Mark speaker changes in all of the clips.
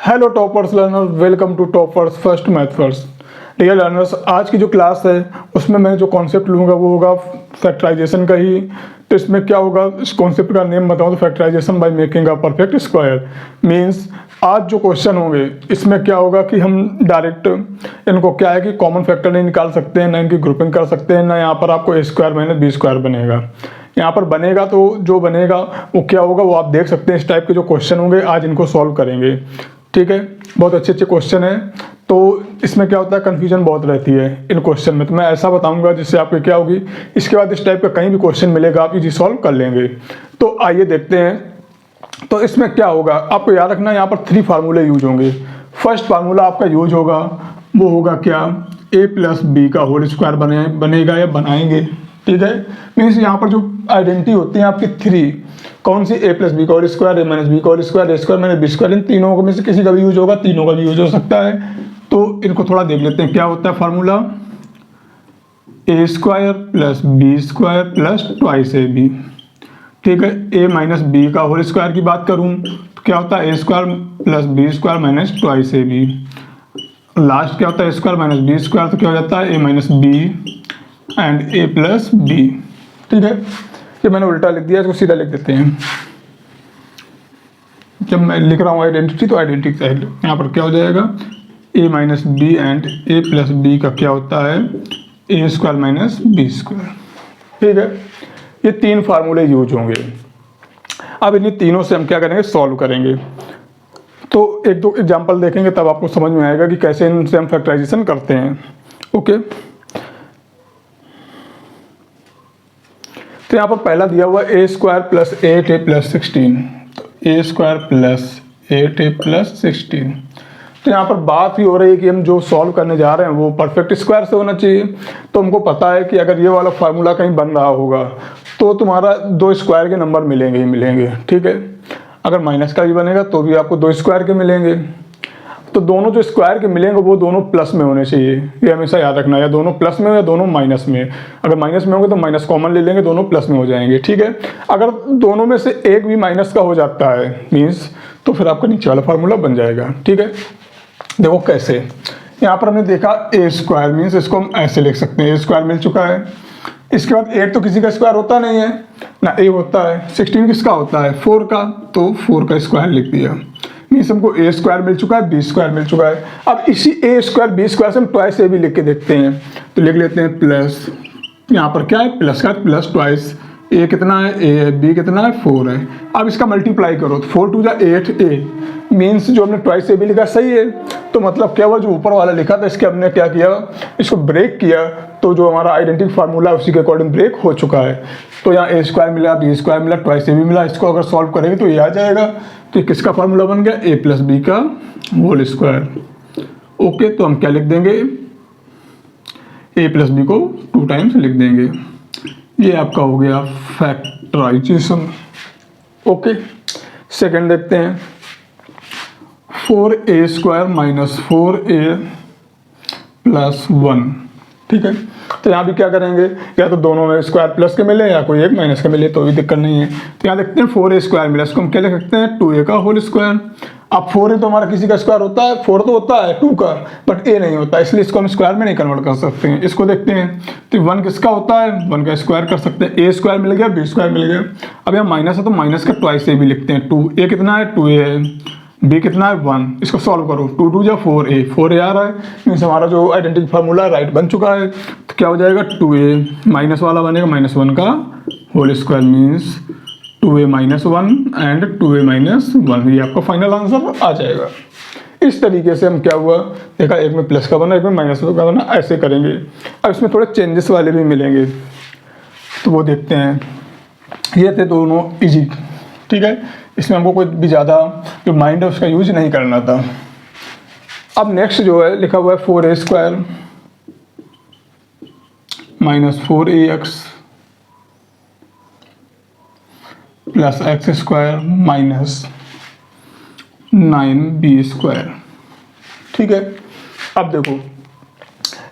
Speaker 1: Hello toppers learners, welcome to toppers first math first. Dear learners, आज की जो class है उसमें मैं जो कॉन्सेप्ट लूँगा वो होगा फैक्टराइजेशन का ही। तो इसमें क्या होगा, इस कॉन्सेप्ट का नेम बताऊँ तो factorisation by making a perfect square. Means आज जो क्वेश्चन होंगे इसमें क्या होगा कि हम डायरेक्ट इनको क्या है कि कॉमन फैक्टर नहीं निकाल सकते हैं, ना इनकी ग्रुपिंग कर सकते हैं, ना यहाँ पर आपको ए स्क्वायर माइनस बी स्क्वायर बनेगा। यहाँ पर बनेगा तो जो बनेगा वो क्या होगा वो आप देख सकते हैं। इस टाइप के जो क्वेश्चन होंगे आज इनको सॉल्व करेंगे, ठीक है। बहुत अच्छे अच्छे क्वेश्चन हैं। तो इसमें क्या होता है, कन्फ्यूजन बहुत रहती है इन क्वेश्चन में, तो मैं ऐसा बताऊंगा जिससे आपको क्या होगी, इसके बाद इस टाइप का कहीं भी क्वेश्चन मिलेगा आप इजी सॉल्व कर लेंगे। तो आइए देखते हैं। तो इसमें क्या होगा, आपको याद रखना यहाँ पर 3 फार्मूले यूज होंगे। फर्स्ट फार्मूला आपका यूज होगा वो होगा क्या, a प्लस बी का होल स्क्वायर बनेगा या बनाएंगे, ठीक है। मीन्स यहाँ पर जो आइडेंटिटी होती है आपकी 3, कौन सी, a प्लस बी का whole square, a minus B का whole square, a square minus B square, इन तीनों में से किसी का भी यूज होगा, तीनों का भी यूज हो सकता है। तो इनको थोड़ा देख लेते हैं। क्या होता है formula, a square plus B square plus twice A B, ठीक है। a माइनस बी का होल स्क्वायर की बात करूं तो क्या होता है, a square plus B square minus twice A B. Last क्या होता है, a square minus B square, तो क्या हो जाता है a minus B and a plus B, ठीक है। ये मैंने उल्टा लिख दिया, इसको सीधा लिख देते हैं। जब मैं लिख रहा हूँ आइडेंटिटी तो आइडेंटिटी यहाँ पर क्या हो जाएगा, a minus B and a plus B का क्या होता है, a square minus B square, ठीक है। ये 3 फार्मूले यूज होंगे। अब इन्हीं तीनों से हम क्या करेंगे, सॉल्व करेंगे। तो एक दो एग्जांपल देखेंगे तब आपको समझ में आएगा कि कैसे इनसे हम फैक्टराइजेशन करते हैं, ओके। तो यहाँ पर पहला दिया हुआ ए स्क्वायर प्लस 8a प्लस 16, तो ए स्क्वायर प्लस 8a प्लस 16। तो यहाँ पर बात ही हो रही है कि हम जो सॉल्व करने जा रहे हैं वो परफेक्ट स्क्वायर से होना चाहिए। तो हमको पता है कि अगर ये वाला फार्मूला कहीं बन रहा होगा तो तुम्हारा 2 स्क्वायर के नंबर मिलेंगे ही मिलेंगे, ठीक है। अगर माइनस का भी बनेगा तो भी आपको 2 स्क्वायर के मिलेंगे। तो दोनों जो स्क्वायर के मिलेंगे वो दोनों प्लस में होने चाहिए, ये हमेशा याद रखना, या दोनों प्लस में हो या दोनों माइनस में। अगर माइनस में होंगे तो माइनस कॉमन ले लेंगे, दोनों प्लस में हो जाएंगे, ठीक है। अगर दोनों में से एक भी माइनस का हो जाता है मीन्स, तो फिर आपका नीचे वाला फार्मूला बन जाएगा, ठीक है। देखो कैसे, यहाँ पर हमने देखा ए स्क्वायर मीन्स इसको हम ऐसे लिख सकते हैं, ए स्क्वायर मिल चुका है। इसके बाद 8 तो किसी का स्क्वायर होता नहीं है ना, ए होता है। 16 किसका होता है, 4 का, तो 4 का स्क्वायर लिख दिया। मीन्स हमको ए स्क्वायर मिल चुका है, बी स्क्वायर मिल चुका है। अब इसी ए स्क्वायर बी स्क्वायर से हम ट्वाइस ए भी लिख के देखते हैं। तो लिख लेते हैं प्लस, यहाँ पर क्या है, प्लस का प्लस ट्वाइस, ए कितना है, ए है, बी कितना है, 4 है। अब इसका मल्टीप्लाई करो तो 4 2 जा 8 ए, मीन्स जो हमने ट्वाइस ए भी लिखा सही है। तो मतलब क्या हुआ, जो ऊपर वाला लिखा था इसके हमने क्या किया, इसको ब्रेक किया, तो जो हमारा आइडेंटिटी फार्मूला है उसी के अकॉर्डिंग ब्रेक हो चुका है। तो यहाँ ए स्क्वायर मिला, बी स्क्वायर मिला, ट्वाइस ए भी मिला। इसको अगर सॉल्व करेंगे तो ये आ जाएगा। तो किसका फार्मूला बन गया, ए प्लस बी का होल स्क्वायर, ओके। तो हम क्या लिख देंगे, ए प्लस बी को 2 टाइम्स लिख देंगे। ये आपका हो गया फैक्टराइजेशन, ओके। सेकंड देखते हैं, 4a square minus 4a plus 1, ठीक है। तो यहाँ भी क्या करेंगे, या तो दोनों में स्क्वायर प्लस के मिले या कोई एक माइनस के मिले तो भी दिक्कत नहीं है। तो यहाँ देखते हैं 4a स्क्वायर मिला, इसको हम क्या लिख सकते हैं, 2a का होल स्क्वायर। अब 4a तो हमारा किसी का स्क्वायर होता है, 4 तो होता है 2 का, बट a नहीं होता, इसलिए इसको हम स्क्वायर में नहीं कन्वर्ट कर सकते हैं। इसको देखते हैं, तो 1 किसका होता है, 1 का स्क्वायर कर सकते हैं। a स्क्वायर मिल गया, b स्क्वायर मिल गया। अब यहाँ माइनस है तो माइनस का ट्वाइस a भी लिखते हैं। 2a कितना है, 2a है, b कितना है, 1। इसको सॉल्व करो, 2 2 जा 4a, 4a आ रहा है, मीन्स हमारा जो आइडेंटिटी फार्मूला राइट बन चुका है। तो क्या हो जाएगा, 2a माइनस वाला बनेगा माइनस 1 का whole square, means 2a minus 1 and 2a minus 1, ये आपका फाइनल आंसर आ जाएगा। इस तरीके से हम क्या हुआ देखा, एक में प्लस का बना, एक में माइनस का बना, ऐसे करेंगे। अब इसमें थोड़े चेंजेस वाले भी मिलेंगे तो वो देखते हैं। ये थे दोनों इजी, ठीक है। इसमें हमको कोई भी ज़्यादा जो माइंड है उसका यूज नहीं करना था। अब नेक्स्ट जो है लिखा हुआ है 4a square minus 4ax plus x square minus 9b square, ठीक है। अब देखो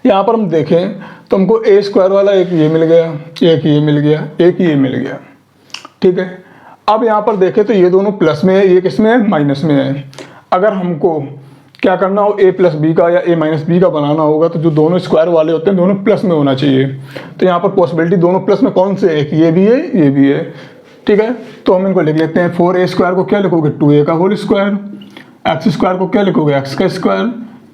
Speaker 1: यहाँ पर हम देखें तो हमको a स्क्वायर वाला एक ये मिल गया, एक ये मिल गया, एक ये मिल गया, ठीक है। अब यहाँ पर देखें तो ये दोनों प्लस में है, ये किस में है, माइनस में है। अगर हमको क्या करना हो a प्लस बी का या a माइनस बी का बनाना होगा तो जो दोनों स्क्वायर वाले होते हैं दोनों प्लस में होना चाहिए। तो यहाँ पर पॉसिबिलिटी दोनों प्लस में कौन से, एक ये भी है ये भी है, ठीक है। तो हम इनको लिख लेते हैं। 4a स्क्वायर को क्या लिखोगे 2a का होल स्क्वायर, एक्स स्क्वायर को क्या लिखोगे एक्स का स्क्वायर,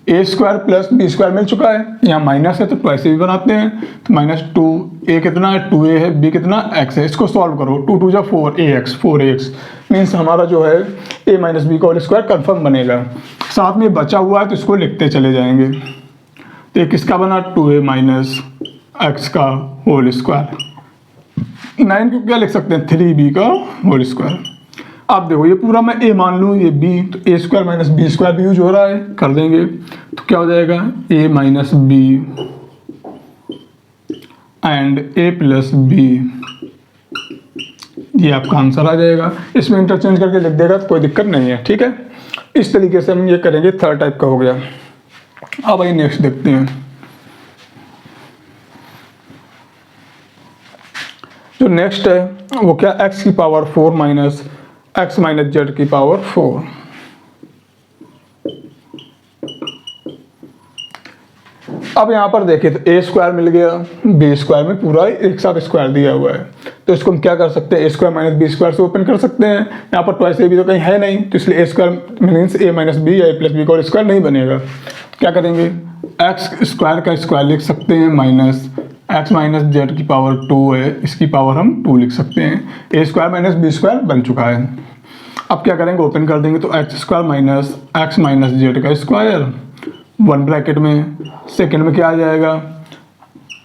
Speaker 1: ए स्क्वायर प्लस बी स्क्वायर मिल चुका है, यहाँ माइनस है तो ट्वाइस भी बनाते हैं, तो -2 ए कितना है 2a है, बी कितना x है। इसको सॉल्व करो 2 2 जा 4ax 4ax मीन्स हमारा जो है a माइनस बी का होल स्क्वायर कन्फर्म बनेगा। साथ में बचा हुआ है तो इसको लिखते चले जाएंगे। तो ये किसका बना 2a माइनस एक्स का होल स्क्वायर। 9 को क्या लिख सकते हैं 3b का होल स्क्वायर। आप देखो ये पूरा मैं a मान लूँ ये b, तो a square minus B square भी यूज हो रहा है, कर देंगे तो क्या हो जाएगा a minus B and a plus B, ये आपका आंसर आ जाएगा। इसमें इंटरचेंज करके लिख देगा तो कोई दिक्कत नहीं है, ठीक है। इस तरीके से हम ये करेंगे, थर्ड टाइप का हो गया। अब आइए नेक्स्ट देखते हैं। जो नेक्स्ट है वो क्या x की power 4 minus x minus Z की पावर 4। अब यहाँ पर देखिए तो a स्क्वायर मिल गया, b स्क्वायर में पूरा एक साथ स्क्वायर दिया हुआ है, तो इसको हम क्या कर सकते हैं a square minus B square से ओपन कर सकते हैं। यहाँ पर ट्वाइस ए भी तो कहीं है नहीं, तो इसलिए a square means a minus B या a प्लस बी का स्क्वायर नहीं बनेगा। क्या करेंगे x स्क्वायर का स्क्वायर लिख सकते हैं माइनस x माइनस जेड की पावर 2 है, इसकी पावर हम 2 लिख सकते हैं। a square minus B square बन चुका है। अब क्या करेंगे ओपन कर देंगे तो x square minus x minus Z का स्क्वायर 1 ब्रैकेट में, सेकेंड में क्या आ जाएगा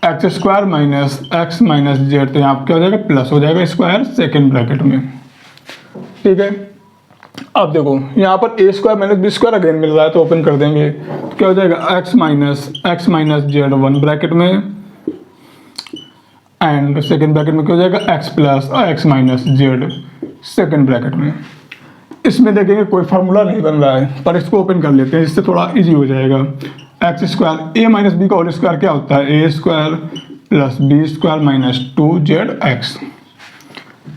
Speaker 1: X square minus x minus Z, तो यहाँ पर क्या हो जाएगा प्लस हो जाएगा स्क्वायर सेकेंड ब्रैकेट में, ठीक है। अब देखो यहाँ पर A square minus B square again मिल रहा है तो ओपन कर देंगे तो क्या हो जाएगा एक्स माइनस जेड 1 ब्रैकेट में एंड सेकेंड ब्रैकेट में क्या हो जाएगा x plus x minus Z second bracket में। इसमें देखेंगे कोई फार्मूला नहीं बन रहा है, पर इसको ओपन कर लेते हैं, इससे थोड़ा इजी हो जाएगा। X square A minus B का होल स्क्वायर क्या होता है A square plus B square minus 2z X.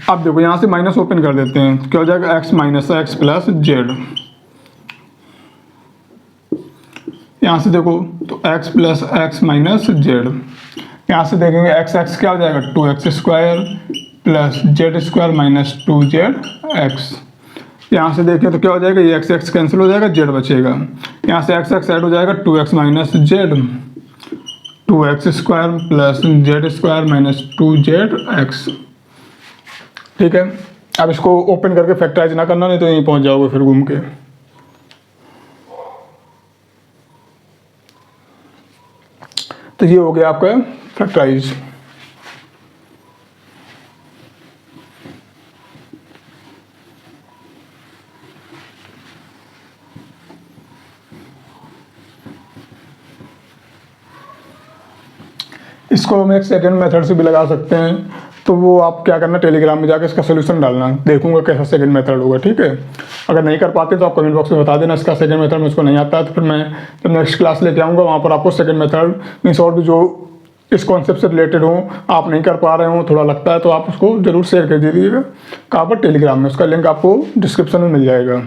Speaker 1: अब देखो यहाँ से माइनस ओपन कर देते हैं तो क्या हो जाएगा x minus x plus Z. यहाँ से देखो तो x plus x minus Z, यहाँ से देखेंगे एक्स एक्स क्या हो जाएगा 2x square plus Z square minus 2z x. यहाँ से देखें तो क्या हो जाएगा ये एक्स एक्स कैंसिल हो जाएगा, जेड बचेगा। यहाँ से एक्स एक्स ऐड हो जाएगा 2x minus Z 2x square plus Z square minus 2z x, ठीक है। अब इसको ओपन करके फैक्टराइज ना करना, नहीं तो यहीं पहुँच जाओगे फिर घूम के। तो ये हो गया आपका फैक्टराइज। इसको हम एक सेकेंड मेथड से भी लगा सकते हैं, तो वो आप क्या करना टेलीग्राम में जाकर इसका सोल्यूशन डालना, देखूंगा कैसा सेकंड मेथड होगा, ठीक है। अगर नहीं कर पाते तो आप कमेंट बॉक्स में बता देना इसका सेकंड मेथड मुझको नहीं आता है, तो फिर मैं जब नेक्स्ट क्लास लेके आऊँगा वहाँ पर आपको सेकंड मेथड मीन्स और भी जो इस कॉन्सेप्ट से रिलेटेड हो आप नहीं कर पा रहे हो थोड़ा लगता है तो आप उसको ज़रूर शेयर कर दीजिएगा। कहाँ पर टेलीग्राम में, उसका लिंक आपको डिस्क्रिप्शन में मिल जाएगा।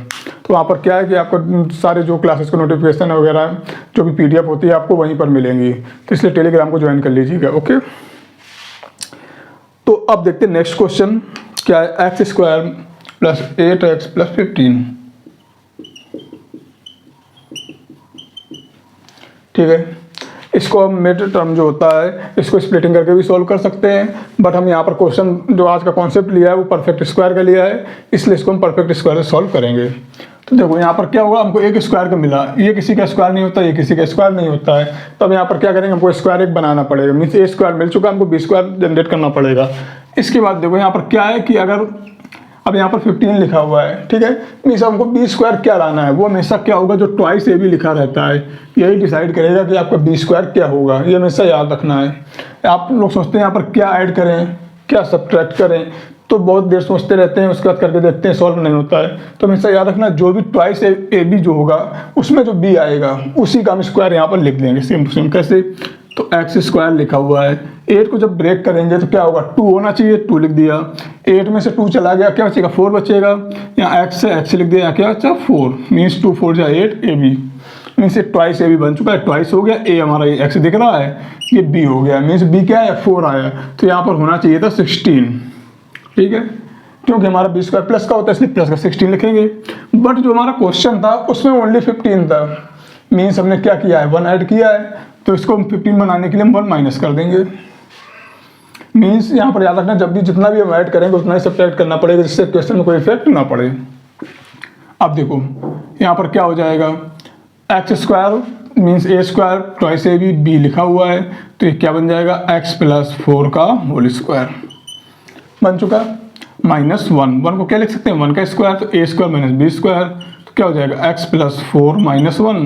Speaker 1: तो वहाँ पर क्या है कि आपको सारे जो क्लासेस को नोटिफिकेशन वगैरह जो भी PDF होती है आपको वहीं पर मिलेंगी, तो इसलिए टेलीग्राम को ज्वाइन कर लीजिएगा, ओके। तो अब देखते हैं नेक्स्ट क्वेश्चन क्या है, x square plus 8x plus 15, ठीक है। इसको हम मिड टर्म जो होता है इसको स्प्लिटिंग करके भी सॉल्व कर सकते हैं, बट हम यहाँ पर क्वेश्चन जो आज का कॉन्सेप्ट लिया है वो परफेक्ट स्क्वायर का लिया है, इसलिए इसको हम परफेक्ट स्क्वायर से सॉल्व करेंगे। तो देखो यहाँ पर क्या होगा, हमको एक स्क्वायर का मिला, ये किसी का स्क्वायर नहीं होता, ये किसी का स्क्वायर नहीं होता है, तो अब यहाँ पर क्या करेंगे हमको स्क्वायर एक बनाना पड़ेगा, मीन्स ए स्क्वायर मिल चुका है, हमको बी स्क्वायर जनरेट करना पड़ेगा। इसके बाद देखो यहाँ पर क्या है कि अगर अब यहाँ पर 15 लिखा हुआ है, ठीक है, मीन्स हमको बी स्क्वायर क्या लाना है, वो हमेशा क्या होगा जो ट्वाइस ए भी लिखा रहता है यही डिसाइड करेगा कि आपका बी स्क्वायर क्या होगा, ये हमेशा याद रखना है। आप लोग सोचते हैं यहाँ पर क्या ऐड करें क्या सब्ट्रैक्ट करें, तो बहुत देर सोचते रहते हैं, उसके बाद करके देखते हैं सॉल्व नहीं होता है। तो हमेशा याद रखना जो भी ट्वाइस ए बी जो होगा उसमें जो बी आएगा उसी का हम स्क्वायर यहाँ पर लिख देंगे, सेम टू सेम। कैसे, तो एक्स स्क्वायर लिखा हुआ है, 8 को जब ब्रेक करेंगे तो क्या होगा, 2 होना चाहिए, 2 लिख दिया। 8 में से 2 चला गया, क्या बचेगा, 4 बचेगा। यहाँ x से x लिख दिया, यहाँ क्या बचा, 4 मीन्स 2 4 जा 8 A B means twice A B बन चुका है, ट्वाइस हो गया। ए हमारा ये x दिख रहा है, ये b हो गया, मीन्स b क्या है, 4 आया। तो यहाँ पर होना चाहिए था 16, ठीक है, क्योंकि हमारा बी स्क्वायर प्लस का होता है इसलिए प्लस का 16 लिखेंगे। बट जो हमारा क्वेश्चन था उसमें ओनली 15 था, मीन्स हमने क्या किया है, 1 ऐड किया है, तो इसको हम 15 बनाने के लिए हम 1 माइनस कर देंगे। मीन्स यहाँ पर याद रखना, जब भी जितना भी हम ऐड करेंगे उतना ही सब्ट्रैक्ट करना पड़ेगा, जिससे क्वेश्चन में कोई इफेक्ट ना पड़े। अब देखो यहाँ पर क्या हो जाएगा, X square means A square twice A B लिखा हुआ है, तो ये क्या बन जाएगा, एक्स प्लस 4 का होल स्क्वायर बन चुका। माइनस 1 को क्या लिख सकते हैं, 1 का स्क्वायर, तो ए स्क्वायर माइनस बी स्क्वायर, तो क्या हो जाएगा, x plus 4 minus 1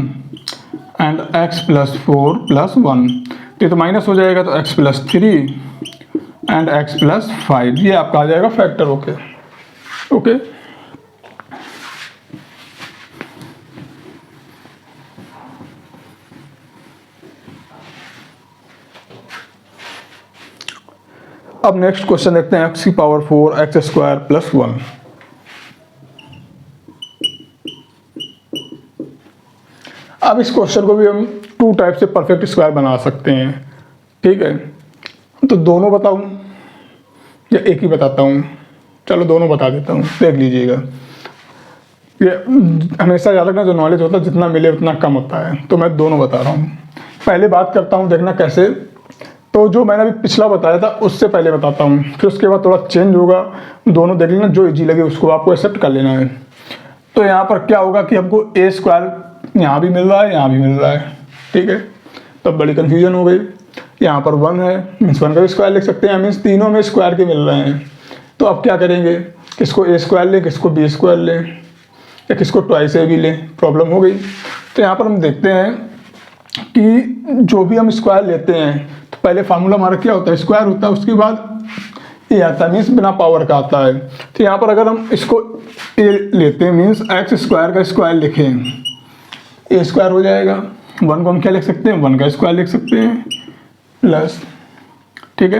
Speaker 1: and x plus 4 plus 1, तो ये तो माइनस हो जाएगा, तो x plus 3 and x plus 5, ये आपका आ जाएगा फैक्टर। ओके ओके अब नेक्स्ट क्वेश्चन देखते हैं, एक्स की पावर 4 एक्स स्क्वायर प्लस 1। अब इस क्वेश्चन को भी हम 2 टाइप से परफेक्ट स्क्वायर बना सकते हैं, ठीक है। तो दोनों बताऊं या एक ही बताता हूं, चलो दोनों बता देता हूं, देख लीजिएगा। ये हमेशा याद रखना, जो नॉलेज होता है जितना मिले उतना कम होता है, तो मैं दोनों बता रहा हूं। पहले बात करता हूं, देखना कैसे, तो जो मैंने अभी पिछला बताया था उससे पहले बताता हूँ, फिर उसके बाद थोड़ा चेंज होगा, दोनों देख लेना, जो इजी लगे उसको आपको एक्सेप्ट कर लेना है। तो यहाँ पर क्या होगा कि हमको ए स्क्वायर यहाँ भी मिल रहा है, यहाँ भी मिल रहा है, ठीक है, तब बड़ी कन्फ्यूजन हो गई। यहाँ पर 1 है, मीन्स 1 का भी स्क्वायर लिख सकते हैं, मीन्स तीनों में स्क्वायर के मिल रहे हैं। तो अब क्या करेंगे, किसको ए स्क्वायर लें, किसको बी स्क्वायर लें, या किसको ट्वाइस ए भी लें, प्रॉब्लम हो गई। तो यहाँ पर हम देखते हैं कि जो भी हम स्क्वायर लेते हैं, तो पहले फार्मूला हमारा क्या होता है, स्क्वायर होता है, उसके बाद ये आता है, मीन्स बिना पावर का आता है। तो यहाँ पर अगर हम इसको ए लेते हैं, मीन्स एक्स स्क्वायर का स्क्वायर लिखें, ए स्क्वायर हो जाएगा। 1 को हम क्या लिख सकते हैं, 1 का स्क्वायर लिख सकते हैं प्लस, ठीक है।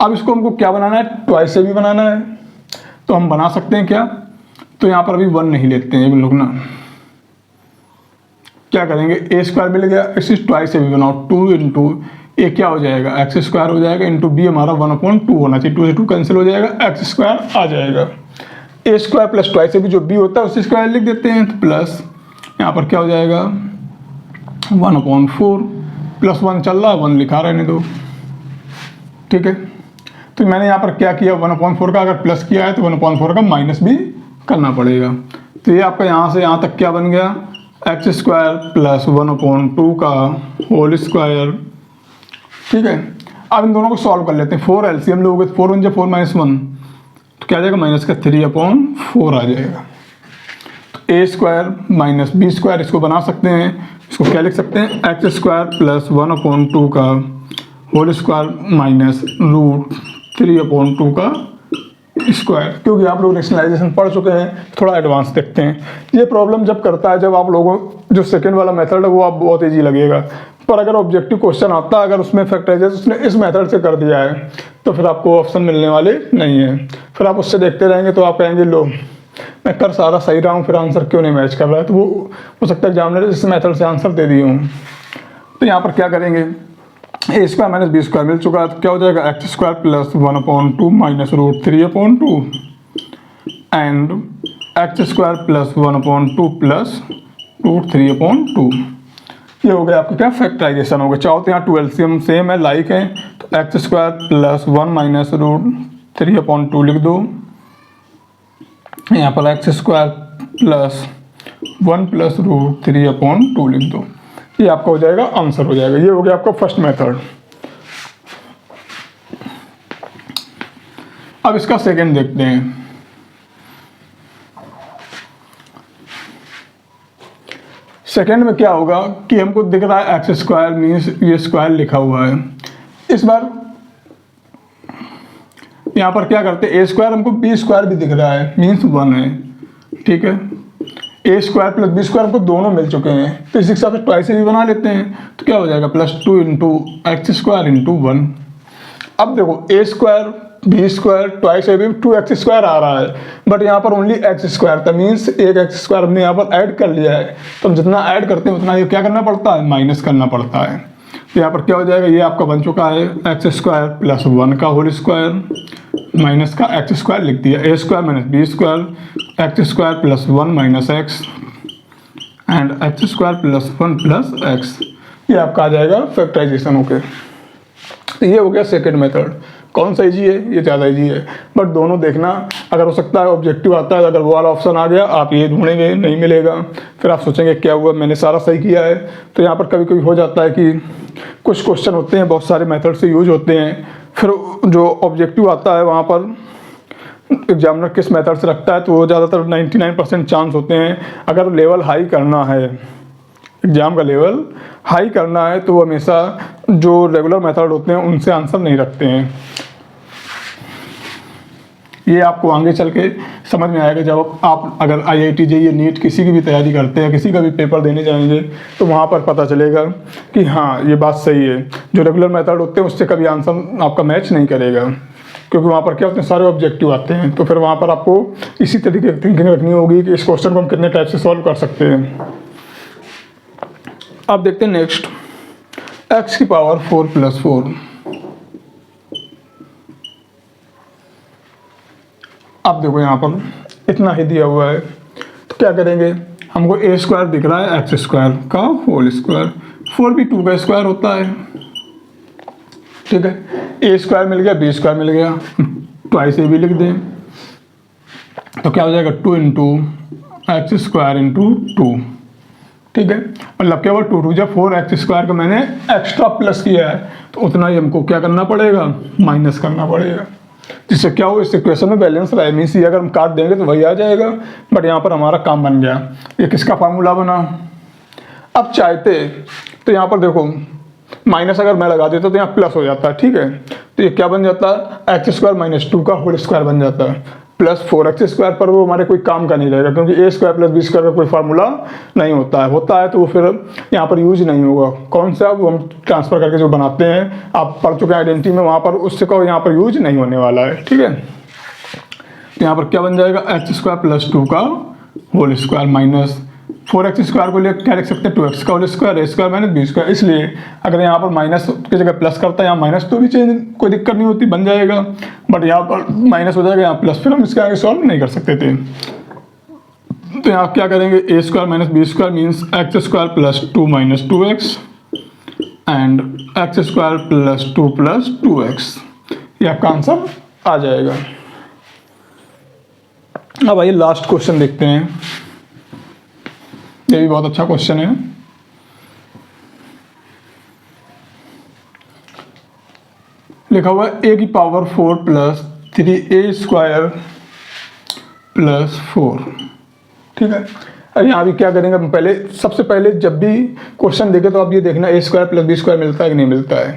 Speaker 1: अब इसको हमको क्या बनाना है, ट्वाइस से भी बनाना है, तो हम बना सकते हैं क्या, तो यहाँ पर अभी 1 नहीं लेते हैं लोग ना, क्या करेंगे, ए स्क्वायर मिल गया, इसी ट्वाइस से भी बनाओ, 2 इंटू ए क्या हो जाएगा, एक्स स्क्वायर हो जाएगा, इंटू बी हमारा 1/2 होना चाहिए, 2 से 2 कैंसिल हो जाएगा, एक्स स्क्वायर आ जाएगा। ए स्क्वायर प्लस ट्वाइस से भी जो बी होता है उसी स्क्वायर लिख देते हैं, तो प्लस यहाँ पर क्या हो जाएगा, 1/4 प्लस 1 चल रहा है, 1 लिखा रहने दो, ठीक है। तो मैंने यहाँ पर क्या किया, 1/4 का अगर प्लस किया है तो 1/4 का माइनस भी करना पड़ेगा। तो ये आपका यहाँ से यहाँ तक क्या बन गया, एक्स स्क्वायर प्लस 1/2 का होल स्क्वायर, ठीक है। अब इन दोनों को सॉल्व कर लेते हैं, 4 एलसीएम लोगे, 4 1 4 -1, तो क्या आ जाएगा, माइनस का 3/4 आ जाएगा। तो ए स्क्वायर माइनस बी स्क्वायर इसको बना सकते हैं, इसको क्या लिख सकते हैं, एक्स स्क्वायर प्लस 1/2 का होल स्क्वायर माइनस √3/2 का स्क्वायर। क्योंकि आप लोग रेशनलाइजेशन पढ़ चुके हैं, थोड़ा एडवांस देखते हैं। ये प्रॉब्लम जब करता है, जब आप लोगों जो सेकेंड वाला मेथड है वो आप बहुत ईजी लगेगा, पर अगर ऑब्जेक्टिव क्वेश्चन आता है, अगर उसमें फैक्टराइजेशन उसने इस मेथड से कर दिया है, तो फिर आपको ऑप्शन मिलने वाले नहीं है। फिर आप उससे देखते रहेंगे तो आप कहेंगे लो मैं कर सारा सही रहा हूँ, फिर आंसर क्यों नहीं मैच कर रहा है। तो वो हो सकता है एग्जामिनर इस मेथड से आंसर दे दिए हूँ। तो यहाँ पर क्या करेंगे, ए स्क्वायर माइनस बी स्क्वायर मिल चुका है, तो क्या हो जाएगा, X square plus 1/2 minus √3/2 and X square plus 1/2 plus √3/2। ये हो गया आपका क्या, फैक्टराइजेशन हो गया। चाहो तो यहाँ 2 एलसीएम सेम है, लाइक है, तो एक्स स्क्वायर प्लस 1 माइनस √3/2 लिख दो, यहाँ पर एक्स स्क्वायर प्लस 1 प्लस √3/2 लिख दो। ये आपका हो जाएगा आंसर हो जाएगा। ये हो गया आपका फर्स्ट मेथड। अब इसका सेकंड देखते हैं। सेकंड में क्या होगा कि हमको दिख रहा है एक्स स्क्वायर मीन्स ये स्क्वायर लिखा हुआ है। इस बार यहाँ पर क्या करते हैं, ए स्क्वायर हमको बी स्क्वायर भी दिख रहा है मीन्स 1 है, ठीक है। A square plus B square हमको दोनों मिल चुके हैं, तो इस हिसाब से ट्वाइस भी बना लेते हैं। तो क्या हो जाएगा, +2 इंटू एक्स स्क्वायर इंटू 1, अब देखो A square B square twice A B 2x square आ रहा है, बट यहाँ पर ओनली एक्स स्क्वायर था, मीन्स एक एक्स स्क्वायर हमने यहाँ पर ऐड कर लिया है। तो हम जितना ऐड करते हैं उतना ये क्या करना पड़ता है, माइनस करना पड़ता है। तो यहाँ पर क्या हो जाएगा, ये आपका बन चुका है एक्स स्क्वायर प्लस 1 का होल स्क्वायर माइनस का एक्स स्क्वायर लिख दिया, A square minus B square X square plus 1 minus X and X square plus 1 plus X. ये आपका आ जाएगा फैक्टराइजेशन होके। तो ये हो गया सेकेंड मेथड। कौन सा इजी है, ये ज़्यादा इजी है, बट दोनों देखना। अगर हो सकता है ऑब्जेक्टिव आता है, अगर वो वाला ऑप्शन आ गया आप ये ढूंढेंगे नहीं मिलेगा, फिर आप सोचेंगे क्या हुआ मैंने सारा सही किया है। तो यहाँ पर कभी कभी हो जाता है कि कुछ क्वेश्चन होते हैं बहुत सारे मेथड से यूज होते हैं, फिर जो ऑब्जेक्टिव आता है वहाँ पर एग्जामिनर किस मेथड से रखता है, तो वो ज़्यादातर 99% चांस होते हैं। अगर लेवल हाई करना है, एग्जाम का लेवल हाई करना है, तो वो हमेशा जो रेगुलर मेथड होते हैं उनसे आंसर नहीं रखते हैं। ये आपको आगे चल के समझ में आएगा जब आप अगर IIT JEE नीट किसी की भी तैयारी करते हैं, किसी का भी पेपर देने जाएंगे, तो वहाँ पर पता चलेगा कि हाँ ये बात सही है। जो रेगुलर मेथड होते हैं उससे कभी आंसर आपका मैच नहीं करेगा, क्योंकि वहाँ पर क्या होते हैं सारे ऑब्जेक्टिव आते हैं। तो फिर वहाँ पर आपको इसी तरीके की थिंकिंग रखनी होगी कि इस क्वेश्चन को हम कितने टाइप से सॉल्व कर सकते हैं। अब देखते हैं नेक्स्ट, x की पावर 4 + 4। अब देखो यहाँ पर इतना ही दिया हुआ है, तो क्या करेंगे, हमको ए स्क्वायर दिख रहा है एक्स स्क्वायर का होल स्क्वायर, 4 भी 2 का स्क्वायर होता है, ठीक है। ए स्क्वायर मिल गया, बी स्क्वायर मिल गया, ट्वाइस ए भी लिख दें, तो क्या हो जाएगा 2 × एक्स स्क्वायर × 2, ठीक है। मतलब क्या हुआ 2 × 2 जब 4x स्क्वायर का मैंने एक्स्ट्रा प्लस किया है, तो उतना ही हमको क्या करना पड़ेगा, माइनस करना पड़ेगा, जिससे क्या हो इस इक्वेशन में बैलेंस रहे। मीन्स ये अगर हम काट देंगे तो वही आ जाएगा, बट यहाँ पर हमारा काम बन गया। ये किसका फार्मूला बना। अब चाहते तो यहाँ पर देखो माइनस अगर मैं लगा देता तो यहाँ प्लस हो जाता है, ठीक है। तो ये क्या बन जाता है, x स्क्वायर - 2 का होल स्क्वायर बन जाता है, प्लस 4x स्क्वायर पर वो हमारे कोई काम का नहीं रहेगा, क्योंकि a square plus B square का कोई फार्मूला नहीं होता है तो वो फिर यहाँ पर यूज नहीं होगा। कौन सा, वो हम ट्रांसफर करके जो बनाते हैं, आप पढ़ चुके हैं आइडेंटिटी में, वहाँ पर उससे को यहाँ पर यूज नहीं होने वाला है, ठीक है। तो यहाँ पर क्या बन जाएगा, x स्क्वायर प्लस 2 का whole square minus 4x square को लेकर क्या लिख सकते हैं, 2x का whole square, a square minus B square. इसलिए अगर यहाँ पर माइनस की जगह प्लस करता है, यहाँ माइनस तो भी चेंज कोई दिक्कत नहीं होती, बन जाएगा, बट यहाँ पर माइनस हो जाएगा, यहाँ प्लस, फिर हम इसके आगे सॉल्व नहीं कर सकते थे। तो यहाँ क्या करेंगे, a square minus B square means X square plus 2 - 2x and X square plus 2 + 2x, ये आपका आंसर आ जाएगा। अब आइए लास्ट क्वेश्चन देखते हैं, ये भी बहुत अच्छा क्वेश्चन है। लिखा हुआ है a की पावर 4 + 3a स्क्वायर + 4, ठीक है। अब यहाँ भी क्या करेंगे, हम पहले सबसे पहले जब भी क्वेश्चन देखें तो आप ये देखना a square plus B square मिलता है कि नहीं मिलता है,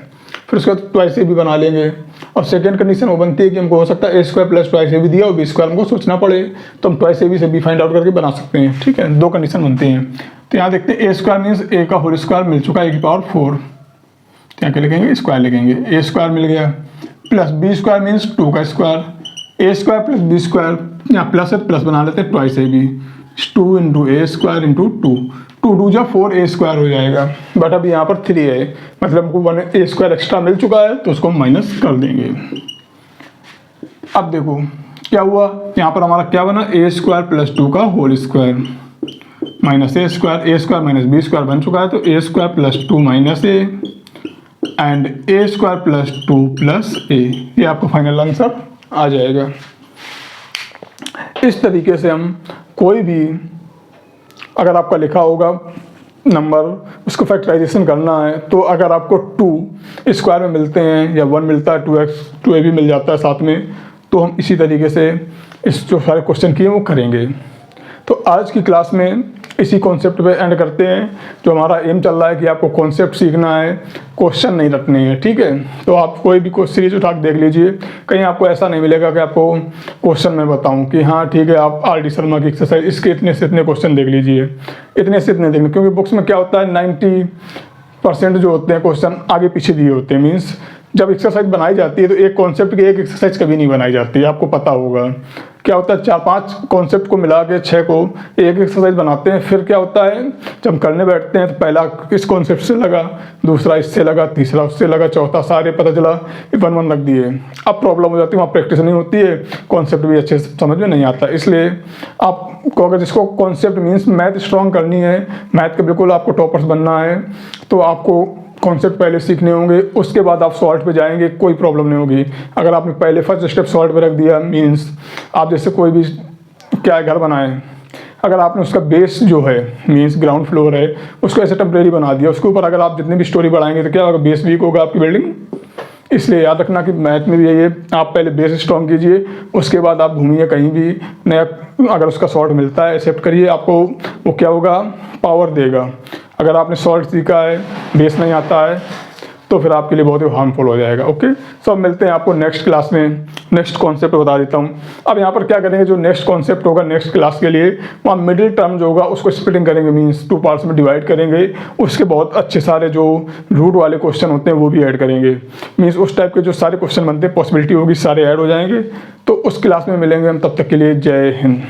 Speaker 1: फिर उसके बाद ट्वाइस ए भी बना लेंगे। और सेकंड कंडीशन वो बनती है कि हमको हो सकता है a स्क्वायर प्लस ट्वाइस ए भी दिया और बी स्क्वायर हमको सोचना पड़े, तो हम ट्वाइस ए भी से बी फाइंड आउट करके बना सकते हैं, ठीक है। 2 कंडीशन बनती हैं। तो यहाँ देखते हैं a स्क्वायर मीन्स a का होल स्क्वायर मिल चुका है, a की पावर 4, तो यहाँ क्या लिखेंगे, स्क्वायर लिखेंगे, a स्क्वायर मिल गया, प्लस बी स्क्वायर मीन्स 2 का square, a square plus B square, यहाँ प्लस है प्लस बना लेते हैं, ट्वाइस ए भी 2 × a स्क्वायर × 2, 2 × 2 जा 4a स्क्वायर हो जाएगा, बट अब यहाँ पर 3 है, मतलब हमको 1a स्क्वायर एक्स्ट्रा मिल चुका है, तो उसको माइनस कर देंगे। अब देखो क्या हुआ, यहाँ पर हमारा क्या बना, a स्क्वायर प्लस 2 का whole square minus a square minus B square बन चुका है, तो a square plus 2 - a and a square plus 2 + a, ये आपका फाइनल आंसर आ जाएगा। इस तरीके से हम कोई भी अगर आपका लिखा होगा नंबर, उसको फैक्टराइजेशन करना है, तो अगर आपको 2 स्क्वायर में मिलते हैं या 1 मिलता है, 2a भी मिल जाता है साथ में, तो हम इसी तरीके से इस जो सारे क्वेश्चन किए वो करेंगे। तो आज की क्लास में इसी कॉन्सेप्ट पे एंड करते हैं। जो हमारा एम चल रहा है कि आपको कॉन्सेप्ट सीखना है, क्वेश्चन नहीं रखने हैं, ठीक है। तो आप कोई भी सीरीज उठा के देख लीजिए, कहीं आपको ऐसा नहीं मिलेगा कि आपको क्वेश्चन मैं बताऊं कि हाँ ठीक है आप RD शर्मा की एक्सरसाइज इसके इतने से इतने क्वेश्चन देख लीजिए, इतने से इतने देखने, क्योंकि बुक्स में क्या होता है 90% जो होते हैं क्वेश्चन आगे पीछे दिए होते हैं, मीन्स जब एक्सरसाइज बनाई जाती है तो एक कॉन्सेप्ट की एक एक्सरसाइज कभी नहीं बनाई जाती है, आपको पता होगा। क्या होता है, 4-5 कॉन्सेप्ट को मिला के 6 को एक एक्सरसाइज बनाते हैं। फिर क्या होता है, जब हम करने बैठते हैं तो पहला इस कॉन्सेप्ट से लगा, दूसरा इससे लगा, तीसरा उससे लगा, चौथा सारे पता चला 1-1 रख दिए। अब प्रॉब्लम हो जाती है, वहाँ प्रैक्टिस नहीं होती है, कॉन्सेप्ट भी अच्छे से समझ में नहीं आता। इसलिए आपको अगर जिसको कॉन्सेप्ट मीन्स मैथ स्ट्रॉन्ग करनी है, मैथ के बिल्कुल आपको टॉपर्स बनना है, तो आपको कॉन्सेप्ट पहले सीखने होंगे, उसके बाद आप सॉल्व पे जाएंगे, कोई प्रॉब्लम नहीं होगी। अगर आपने पहले फर्स्ट स्टेप सॉल्व पे रख दिया, मीन्स आप जैसे कोई भी क्या घर बनाएं, अगर आपने उसका बेस जो है मीन्स ग्राउंड फ्लोर है, उसको ऐसे टेम्परेरी बना दिया, उसके ऊपर अगर आप जितनी भी स्टोरी बढ़ाएंगे तो क्या होगा, बेस वीक होगा आपकी बिल्डिंग। इसलिए याद रखना कि मैथ में भी यही है, आप पहले बेस स्ट्रॉन्ग कीजिए, उसके बाद आप घूमिए कहीं भी नया, अगर उसका सॉल्ट मिलता है एक्सेप्ट करिए, आपको वो क्या होगा, पावर देगा। अगर आपने सॉल्ट सीखा है, बेस नहीं आता है, तो फिर आपके लिए बहुत ही हार्मफुल हो जाएगा। ओके, सब मिलते हैं आपको नेक्स्ट क्लास में। नेक्स्ट कॉन्सेप्ट बता देता हूँ। अब यहाँ पर क्या करेंगे, जो नेक्स्ट कॉन्सेप्ट होगा नेक्स्ट क्लास के लिए, वहाँ मिडिल टर्म जो होगा उसको स्प्लिटिंग करेंगे, मीन्स 2 पार्ट्स में डिवाइड करेंगे। उसके बहुत अच्छे सारे जो रूट वाले क्वेश्चन होते हैं वो भी ऐड करेंगे, मीन्स उस टाइप के जो सारे क्वेश्चन बनते हैं, पॉसिबिलिटी होगी सारे ऐड हो जाएंगे। तो उस क्लास में मिलेंगे हम, तब तक के लिए जय हिंद।